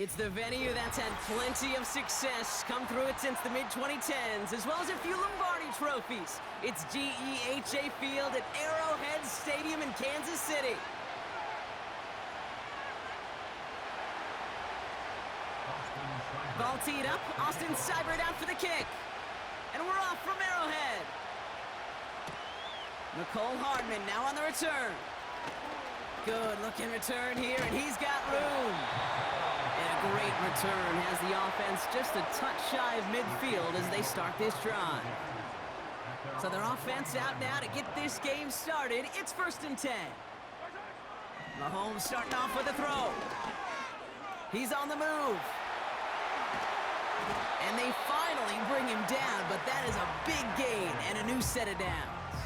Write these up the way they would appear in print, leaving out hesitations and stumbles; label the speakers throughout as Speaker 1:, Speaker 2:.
Speaker 1: It's the venue that's had plenty of success come through it since the mid-2010s, as well as a few Lombardi trophies. It's GEHA Field at Arrowhead Stadium in Kansas City. Ball teed up, Austin Seibert out for the kick. And we're off from Arrowhead. Nicole Hardman now on the return. Good looking return here, and he's got room. And a great return has the offense just a touch shy of midfield as they start this drive. So their offense out now to get this game started. It's 1st and 10. Mahomes starting off with a throw. He's on the move. And they finally bring him down, but that is a big gain and a new set of downs.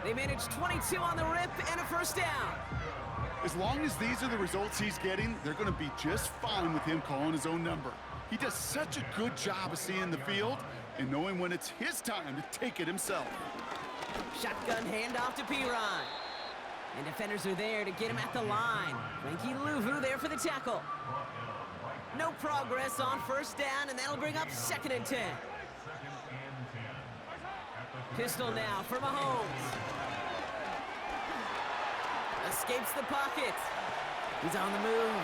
Speaker 1: They managed 22 on the rip and a 1st down.
Speaker 2: As long as these are the results he's getting, they're going to be just fine with him calling his own number. He does such a good job of seeing the field and knowing when it's his time to take it himself.
Speaker 1: Shotgun handoff to P-Ryan. And defenders are there to get him at the line. Frankie Louvu there for the tackle. No progress on 1st down, and that'll bring up 2nd and 10. Pistol now for Mahomes. Escapes the pocket. He's on the move.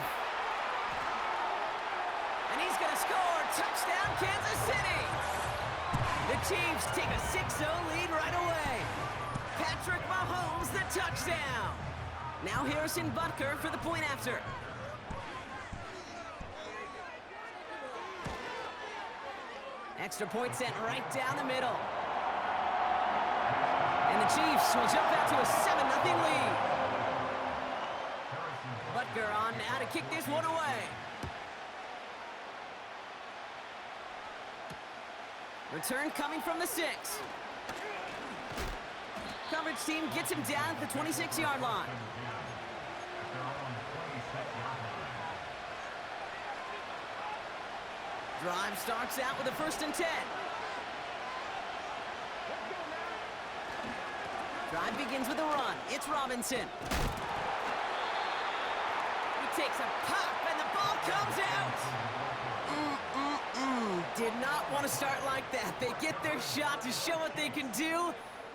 Speaker 1: And he's going to score. Touchdown, Kansas City. The Chiefs take a 6-0 lead right away. Patrick Mahomes, the touchdown. Now Harrison Butker for the point after. Extra point sent right down the middle. And the Chiefs will jump out to a 7-0 lead. Butker on now to kick this one away. Return coming from the 6. Coverage team gets him down at the 26-yard line. Drive starts out with a 1st and 10. Drive begins with a run. It's Robinson. He takes a pop, and the ball comes out. Did not want to start like that. They get their shot to show what they can do,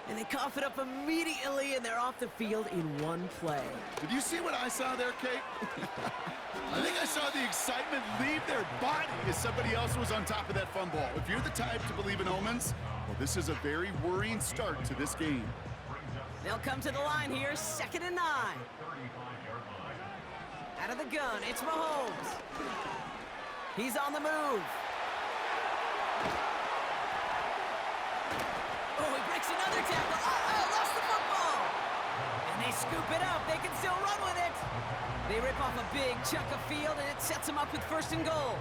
Speaker 1: and they cough it up immediately, and they're off the field in one play.
Speaker 2: Did you see what I saw there, Kate? I think I saw the excitement leave their body as somebody else was on top of that fun ball. If you're the type to believe in omens, well, this is a very worrying start to this game.
Speaker 1: They'll come to the line here, 2nd and 9. Out of the gun, it's Mahomes. He's on the move. Oh, he breaks another tackle. Lost the football. And they scoop it up. They can still run with it. They rip off a big chunk of field, and it sets them up with 1st and goal.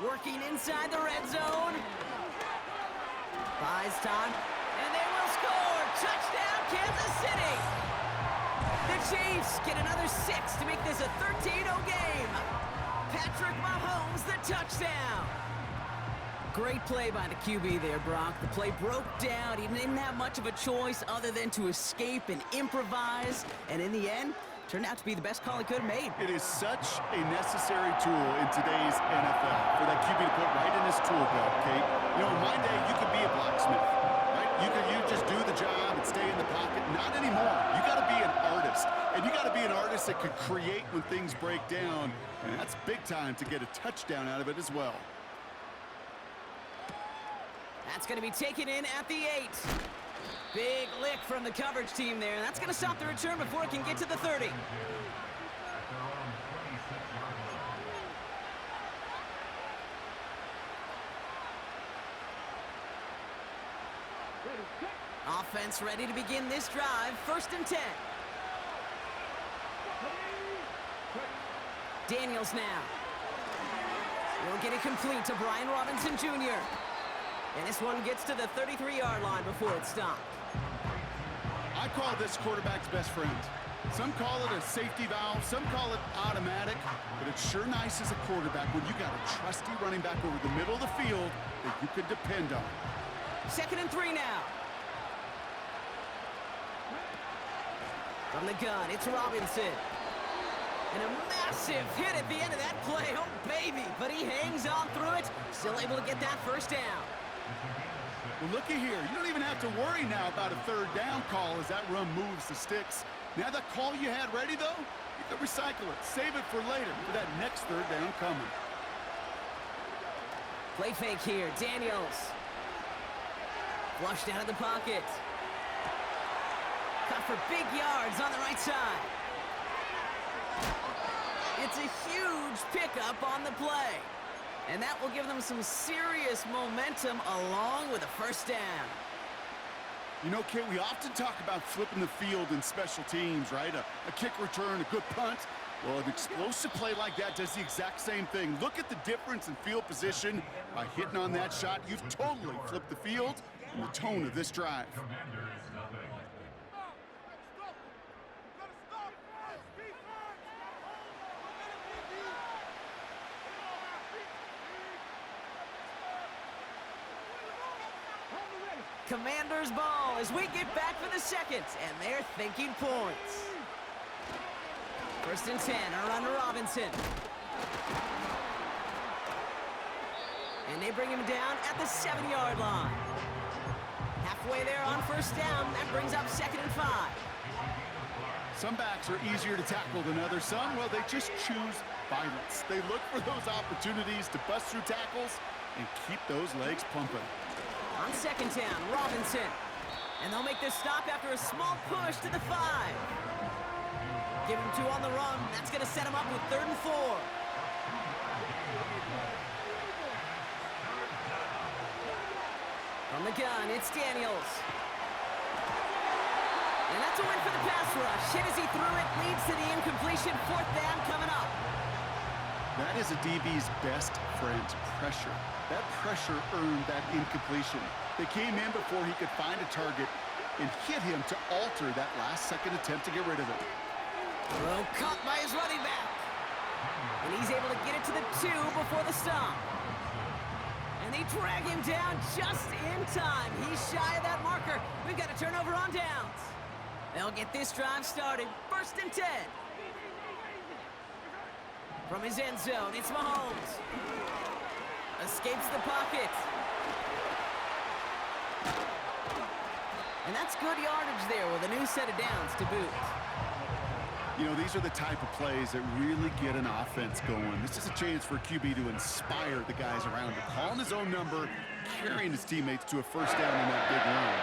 Speaker 1: Working inside the red zone. Buys time, and they will score. Touchdown, Kansas City. The Chiefs get another 6 to make this a 13-0 game. Patrick Mahomes, the touchdown. Great play by the QB there, Brock. The play broke down. He didn't have much of a choice other than to escape and improvise. And in the end, turned out to be the best call he could have made.
Speaker 2: It is such a necessary tool in today's NFL for that QB to put right in his tool belt, Kate. You know, in my day, you could be a blacksmith, right? You just do the job and stay in the pocket. Not anymore. You got to be an artist. And you got to be an artist that could create when things break down. And that's big time to get a touchdown out of it as well.
Speaker 1: That's going to be taken in at the 8. Big lick from the coverage team there. That's going to stop the return before it can get to the 30. Offense ready to begin this drive. 1st and 10. Daniels now. Will get it complete to Brian Robinson Jr. And this one gets to the 33-yard line before it's stopped.
Speaker 2: I call this quarterback's best friend. Some call it a safety valve, some call it automatic, but it's sure nice as a quarterback when you got a trusty running back over the middle of the field that you could depend on.
Speaker 1: 2nd and 3 now. From the gun, it's Robinson. And a massive hit at the end of that play. Oh, baby. But he hangs on through it. Still able to get that first down.
Speaker 2: Well, looky here. You don't even have to worry now about a third down call as that run moves the sticks. Now that call you had ready, though, you can recycle it. Save it for later for that next third down coming.
Speaker 1: Play fake here. Daniels. Flushed out of the pocket. Cut for big yards on the right side. It's a huge pickup on the play. And that will give them some serious momentum along with a first down.
Speaker 2: You know, Kate, we often talk about flipping the field in special teams, right? A kick return, a good punt. Well, an explosive play like that does the exact same thing. Look at the difference in field position. By hitting on that shot, you've totally flipped the field and the tone of this drive.
Speaker 1: Commander's ball as we get back for the second, and they're thinking points. First and 10, around to Robinson. And they bring him down at the 7-yard line. Halfway there on first down, that brings up 2nd and 5.
Speaker 2: Some backs are easier to tackle than others. Some, well, they just choose violence. They look for those opportunities to bust through tackles and keep those legs pumping.
Speaker 1: On 2nd down, Robinson. And they'll make this stop after a small push to the 5. Give him 2 on the run. That's going to set him up with 3rd and 4. From the gun, it's Daniels. And that's a win for the pass rush. Hit as he threw it, leads to the incompletion. 4th down coming up.
Speaker 2: That is a DB's best friend, pressure. That pressure earned that incompletion. They came in before he could find a target and hit him to alter that last-second attempt to get rid of it.
Speaker 1: Well, caught by his running back. And he's able to get it to the 2 before the stop. And they drag him down just in time. He's shy of that marker. We've got a turnover on downs. They'll get this drive started. 1st and 10. From his end zone, it's Mahomes. Escapes the pocket. And that's good yardage there with a new set of downs to boot.
Speaker 2: You know, these are the type of plays that really get an offense going. This is a chance for QB to inspire the guys around him. Calling his own number, carrying his teammates to a first down in that big run.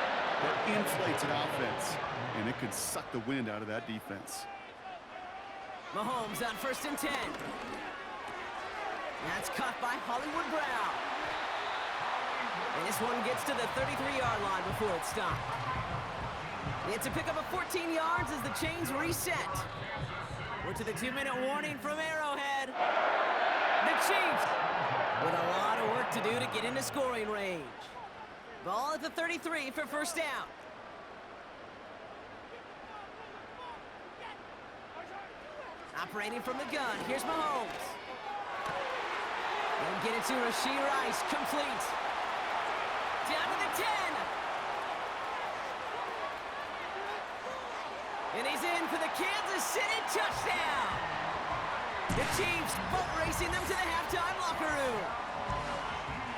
Speaker 2: That inflates an offense, and it can suck the wind out of that defense.
Speaker 1: Mahomes on 1st and 10. That's caught by Hollywood Brown. And this one gets to the 33-yard line before it's stopped. It's a pickup of 14 yards as the chains reset. We're to the 2-minute warning from Arrowhead. The Chiefs with a lot of work to do to get into scoring range. Ball at the 33 for first down. Operating from the gun, here's Mahomes. And get it to Rashee Rice, complete. Down to the 10. And he's in for the Kansas City touchdown. The Chiefs boat racing them to the halftime locker room.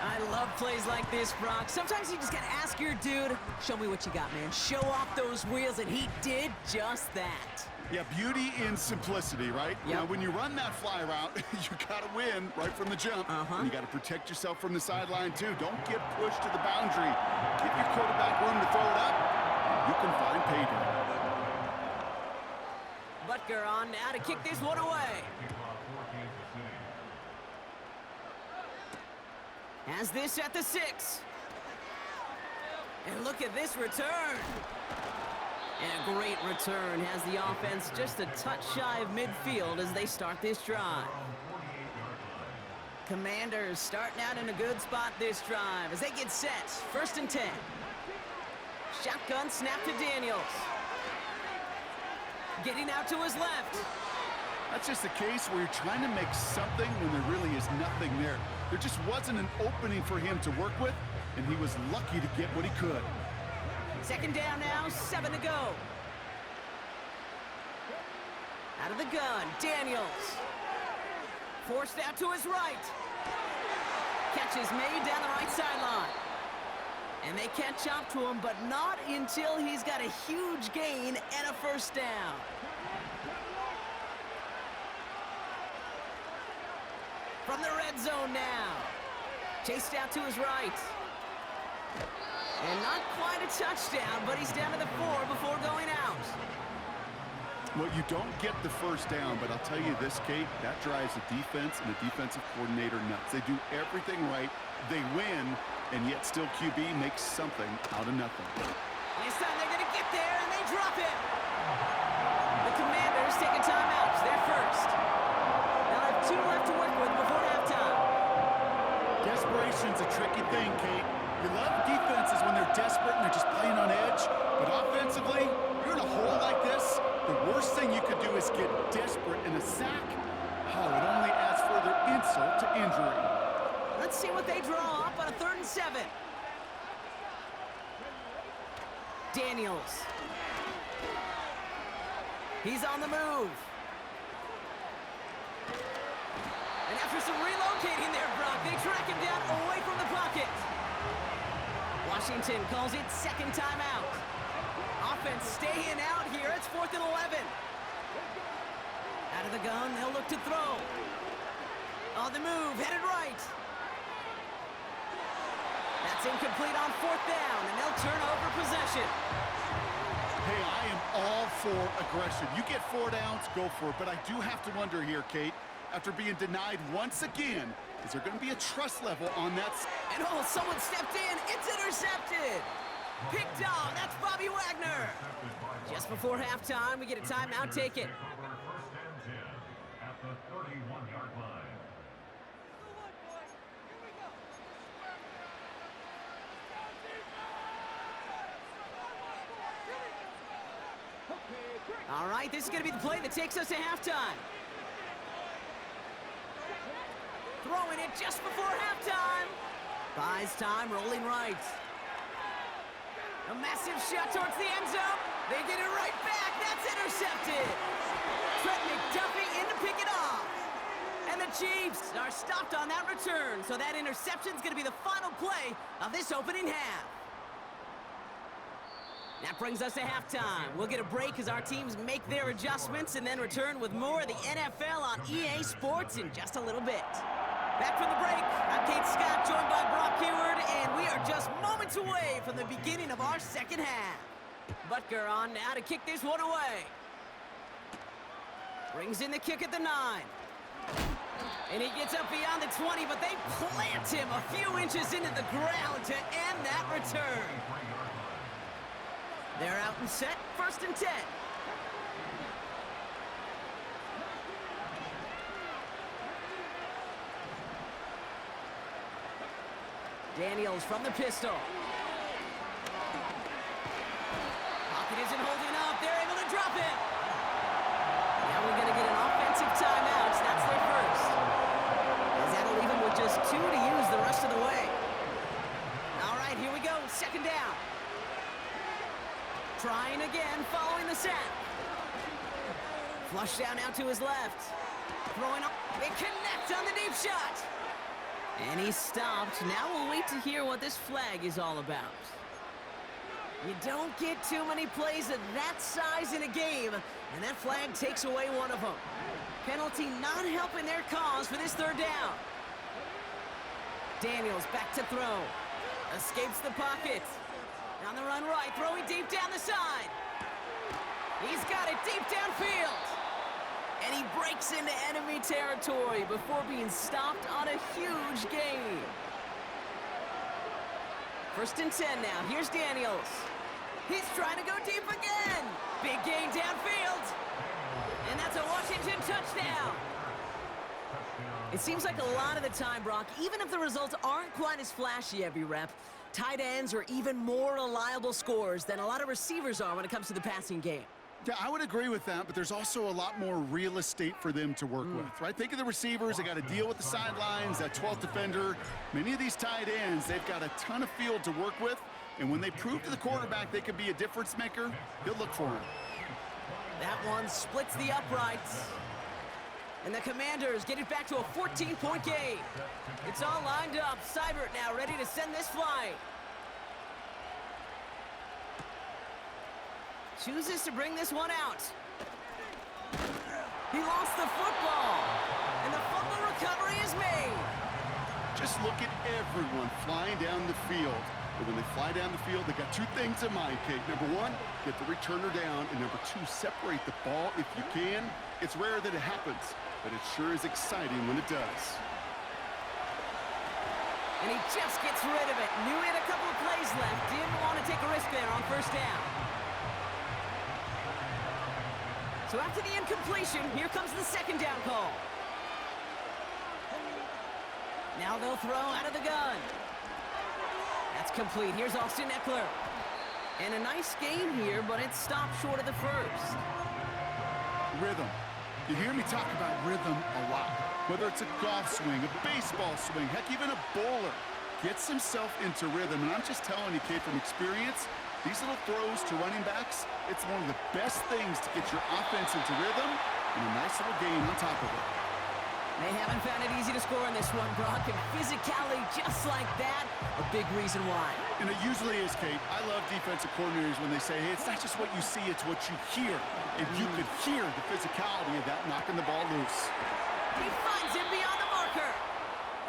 Speaker 1: I love plays like this, Brock. Sometimes you just gotta ask your dude, show me what you got, man. Show off those wheels, and he did just that.
Speaker 2: Yeah, beauty in simplicity, right?
Speaker 1: Yep.
Speaker 2: Now, when you run that fly route, you got to win right from the jump. And you got to protect yourself from the sideline, too. Don't get pushed to the boundary. Give your quarterback room to throw it up. You can find pay dirt.
Speaker 1: Butker on now to kick this one away. Has this at the 6. And look at this return. And a great return has the offense just a touch shy of midfield as they start this drive. Commanders starting out in a good spot this drive as they get set. 1st and 10. Shotgun snap to Daniels. Getting out to his left.
Speaker 2: That's just a case where you're trying to make something when there really is nothing there. There just wasn't an opening for him to work with, and he was lucky to get what he could.
Speaker 1: 2nd down now, 7 to go. Out of the gun, Daniels. Forced out to his right. Catch is made down the right sideline. And they catch up to him, but not until he's got a huge gain and a first down. From the red zone now. Chased out to his right. And not quite a touchdown, but he's down to the 4 before going out.
Speaker 2: Well, you don't get the first down, but I'll tell you this, Kate, that drives the defense and the defensive coordinator nuts. They do everything right, they win, and yet still QB makes something out of nothing.
Speaker 1: This time they're going to get there, and they drop it. The Commanders take a timeout. They're first. They'll have 2 left to work with before halftime.
Speaker 2: Desperation's a tricky thing, Kate. You love defenses when they're desperate and they're just playing on edge, but offensively, you're in a hole like this, the worst thing you could do is get desperate in a sack. Oh, it only adds further insult to injury.
Speaker 1: Let's see what they draw up on a 3rd and 7. Daniels. He's on the move. And after some relocating there, Brock, they track him down away from the pocket. Washington calls it 2nd timeout. Offense staying out here. It's 4th and 11. Out of the gun, they'll look to throw. On the move, headed right. That's incomplete on 4th down, and they'll turn over possession.
Speaker 2: Hey, I am all for aggression. You get 4 downs, go for it. But I do have to wonder here, Kate, after being denied once again, is there going to be a trust level on that?
Speaker 1: And oh, someone stepped in. It's intercepted. Picked off. That's Bobby Wagner. Just before halftime, we get a timeout taken. All right, this is going to be the play that takes us to halftime. Throwing it just before halftime. Buys time, rolling right. A massive shot towards the end zone. They get it right back. That's intercepted. Trent McDuffie in to pick it off. And the Chiefs are stopped on that return. So that interception is going to be the final play of this opening half. That brings us to halftime. We'll get a break as our teams make their adjustments and then return with more of the NFL on EA Sports in just a little bit. Back from the break, I'm Kate Scott, joined by Brock Heward, and we are just moments away from the beginning of our second half. Butker on now to kick this one away. Brings in the kick at the 9. And he gets up beyond the 20, but they plant him a few inches into the ground to end that return. They're out and set, 1st and 10. Daniels from the pistol. Pocket isn't holding up. They're able to drop it. Now we're going to get an offensive timeout. That's their first. As that'll leave them with just 2 to use the rest of the way. All right, here we go. 2nd down. Trying again, following the sack. Flush down out to his left. Throwing up. They connect on the deep shot. And he stopped. Now we'll wait to hear what this flag is all about. You don't get too many plays of that size in a game, and that flag takes away one of them. Penalty not helping their cause for this 3rd down. Daniels back to throw. Escapes the pocket. On the run right, throwing deep down the side. He's got it deep downfield. And he breaks into enemy territory before being stopped on a huge gain. 1st and 10 now. Here's Daniels. He's trying to go deep again. Big gain downfield. And that's a Washington touchdown. It seems like a lot of the time, Brock, even if the results aren't quite as flashy every rep, tight ends are even more reliable scorers than a lot of receivers are when it comes to the passing game.
Speaker 2: Yeah, I would agree with that, but there's also a lot more real estate for them to work with, right? Think of the receivers. They got to deal with the sidelines, that 12th defender. Many of these tight ends, they've got a ton of field to work with, and when they prove to the quarterback they could be a difference maker, he'll look for him.
Speaker 1: That one splits the uprights. And the Commanders get it back to a 14-point game. It's all lined up. Seibert now ready to send this flight. Chooses to bring this one out. He lost the football. And the fumble recovery is made.
Speaker 2: Just look at everyone flying down the field. But when they fly down the field, they got two things in mind, Kate. Number one, get the returner down. And number two, separate the ball if you can. It's rare that it happens, but it sure is exciting when it does.
Speaker 1: And he just gets rid of it. Knew he had a couple of plays left. Didn't want to take a risk there on first down. So after the incompletion, here comes the second down call. Now they'll throw out of the gun. That's complete. Here's Austin Eckler. And a nice game here, but it stopped short of the first.
Speaker 2: Rhythm. You hear me talk about rhythm a lot. Whether it's a golf swing, a baseball swing, heck, even a bowler. Gets himself into rhythm. And I'm just telling you, kid, from experience, these little throws to running backs, it's one of the best things to get your offense into rhythm and a nice little gain on top of it.
Speaker 1: They haven't found it easy to score in this one, Brock, and physicality just like that, a big reason why.
Speaker 2: And it usually is, Kate. I love defensive coordinators when they say, hey, it's not just what you see, it's what you hear. And you could hear the physicality of that knocking the ball loose.
Speaker 1: He finds him beyond the marker.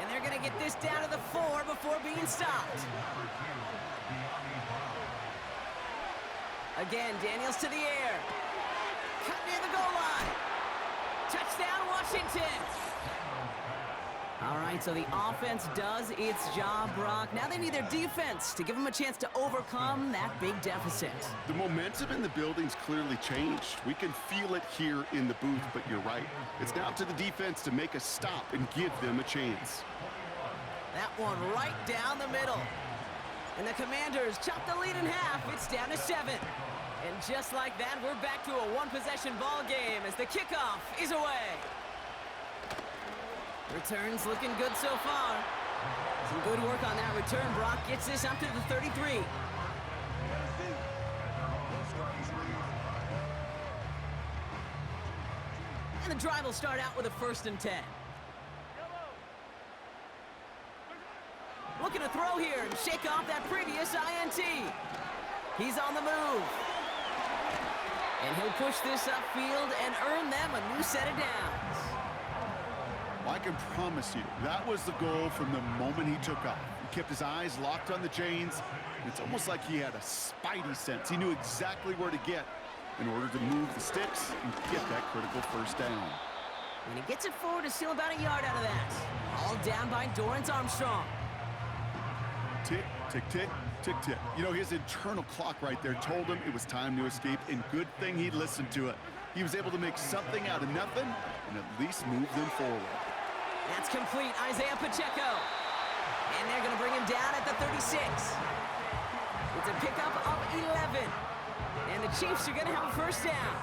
Speaker 1: And they're going to get this down to the 4 before being stopped. Again, Daniels to the air. Cut near the goal line. Touchdown, Washington. All right, so the offense does its job, Brock. Now they need their defense to give them a chance to overcome that big deficit.
Speaker 2: The momentum in the building's clearly changed. We can feel it here in the booth, but you're right. It's now up to the defense to make a stop and give them a chance.
Speaker 1: That one right down the middle. And the Commanders chop the lead in half. It's down to 7. And just like that, we're back to a one-possession ball game as the kickoff is away. Returns looking good so far. Some good work on that return. Brock gets this up to the 33. And the drive will start out with a 1st and 10. Looking to throw here and shake off that previous INT. He's on the move. And he'll push this upfield and earn them a new set of downs.
Speaker 2: Well, I can promise you, that was the goal from the moment he took off. He kept his eyes locked on the chains. It's almost like he had a spidey sense. He knew exactly where to get in order to move the sticks and get that critical 1st down.
Speaker 1: And he gets it forward to steal about a yard out of that. All down by Dorrance Armstrong.
Speaker 2: Tick, tick, tick, tick, tick. You know, his internal clock right there told him it was time to escape, and good thing he listened to it. He was able to make something out of nothing and at least move them forward.
Speaker 1: That's complete, Isaiah Pacheco. And they're going to bring him down at the 36. It's a pickup of 11. And the Chiefs are going to have a 1st down.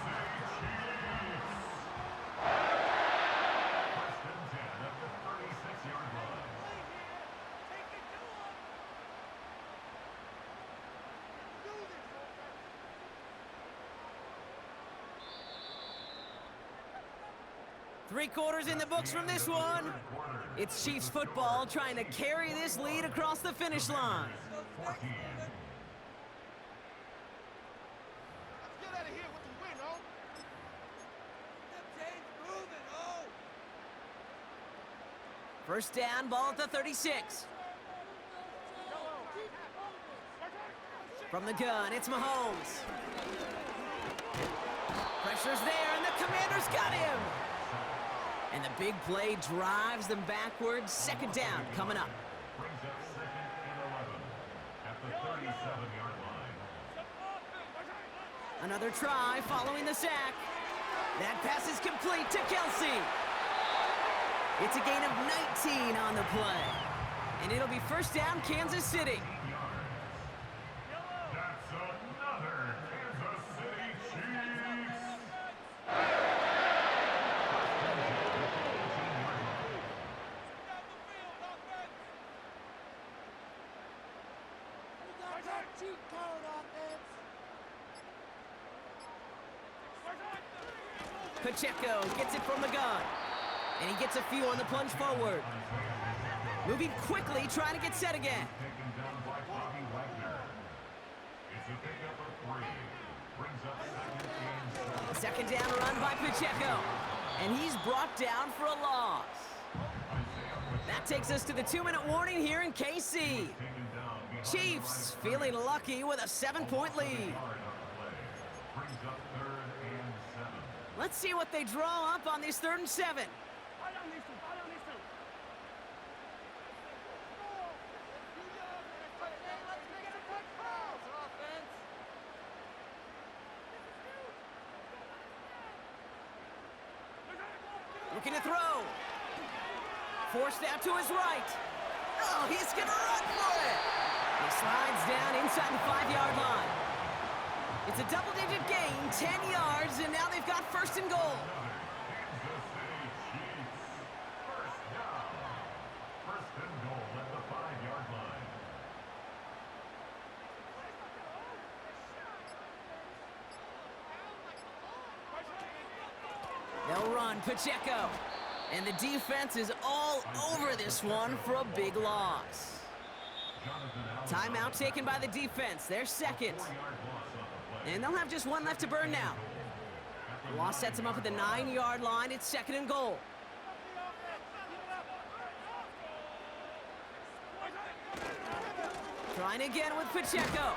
Speaker 1: Three quarters in the books from this one. It's Chiefs football trying to carry this lead across the finish line.
Speaker 3: Let's get out of here with the win, oh! Them chains moving, oh!
Speaker 1: 1st down, ball at the 36. From the gun, it's Mahomes. Pressure's there, and the Commanders got him. And the big play drives them backwards. 2nd down coming up. Another try following the sack. That pass is complete to Kelsey. It's a gain of 19 on the play. And it'll be 1st down, Kansas City.
Speaker 4: That's another Kansas City Chiefs.
Speaker 3: Cheat code offense.
Speaker 1: Pacheco gets it from the gun. And he gets a few on the plunge forward. Moving quickly, trying to get set again.
Speaker 4: Taken down by Bobby Wagner. It's a pickup of 3. Brings up second and 7.
Speaker 1: Second down run by Pacheco. And he's brought down for a loss. That takes us to the 2-minute warning here in KC. Chiefs feeling lucky with a 7-point lead.
Speaker 4: Brings up 3rd and 7.
Speaker 1: Let's see what they draw up on this 3rd and 7. Looking to throw. Forced out to his right. Oh, he's going to run for it. He slides down inside the 5-yard line. It's a double-digit gain, 10 yards, and now they've got 1st and goal.
Speaker 4: Kansas City Chiefs. First down. 1st and goal at the 5-yard line.
Speaker 1: They'll run Pacheco. And the defense is all over this one for a big loss. Timeout taken by the defense. They're second. And they'll have just one left to burn now. The loss sets them up at the 9-yard line. It's 2nd and goal. Trying again with Pacheco.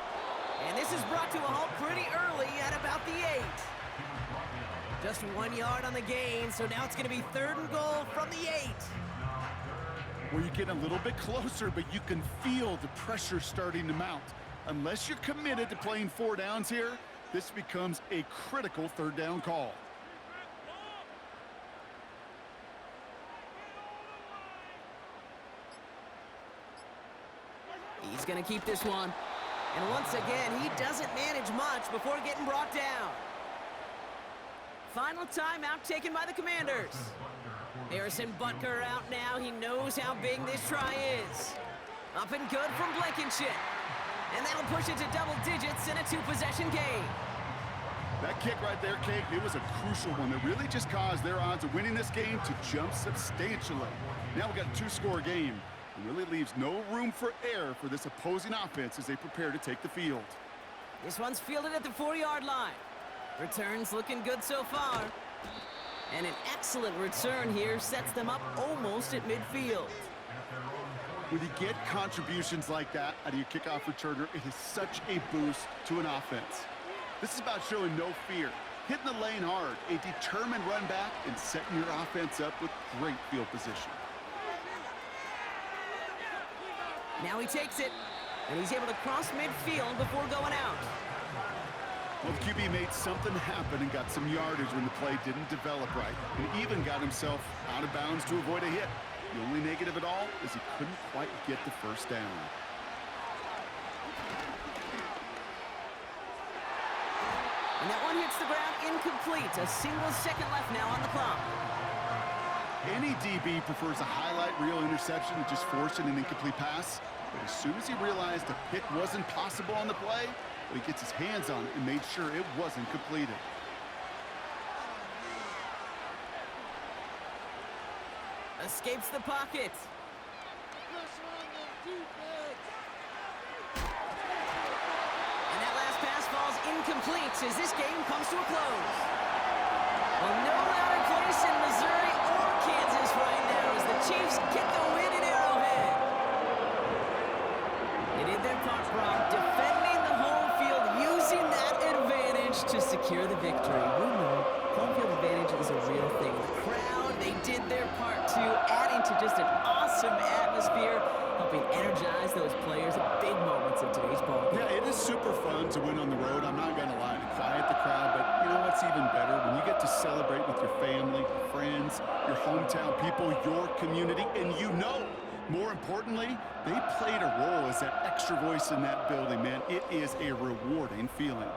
Speaker 1: And this is brought to a halt pretty early at about the 8. Just 1 yard on the gain, so now it's going to be 3rd and goal from the 8.
Speaker 2: Well, you get a little bit closer, but you can feel the pressure starting to mount. Unless you're committed to playing 4 downs here, this becomes a critical 3rd down call.
Speaker 1: He's going to keep this one. And once again, he doesn't manage much before getting brought down. Final timeout taken by the Commanders. Harrison Butker out now. He knows how big this try is. Up and good from Blankenship. And that'll push it to double digits in a 2-possession game.
Speaker 2: That kick right there, Kate, it was a crucial one that really just caused their odds of winning this game to jump substantially. Now we got a 2-score game. It really leaves no room for error for this opposing offense as they prepare to take the field.
Speaker 1: This one's fielded at the 4-yard line. Returns looking good so far. And an excellent return here sets them up almost at midfield.
Speaker 2: When you get contributions like that out of your kickoff returner, it is such a boost to an offense. This is about showing no fear, hitting the lane hard, a determined run back, and setting your offense up with great field position.
Speaker 1: Now he takes it, and he's able to cross midfield before going out.
Speaker 2: Well, the QB made something happen and got some yardage when the play didn't develop right, and even got himself out of bounds to avoid a hit. The only negative at all is he couldn't quite get the 1st down.
Speaker 1: And that one hits the ground incomplete. A single second left now on the clock.
Speaker 2: Any DB prefers a highlight reel interception to just forcing an incomplete pass. But as soon as he realized a pick wasn't possible on the play, he gets his hands on it and made sure it wasn't completed.
Speaker 1: Escapes the pocket. And that last pass falls incomplete as this game comes to a close. Well, no louder place in Missouri or Kansas right now as the Chiefs get the win in Arrowhead. They did their part, Brock, defending the home field, using that advantage to secure the victory. We know home field advantage is a real thing. The crowd, they did their part too, adding to just an awesome atmosphere, helping energize those players at big moments of today's ball game.
Speaker 2: Yeah, it is super fun to win on the road. I'm not going to lie, to quiet the crowd, but you know what's even better? When you get to celebrate with your family, friends, your hometown people, your community, and you know, more importantly, they played a role as that extra voice in that building, man. It is a rewarding feeling.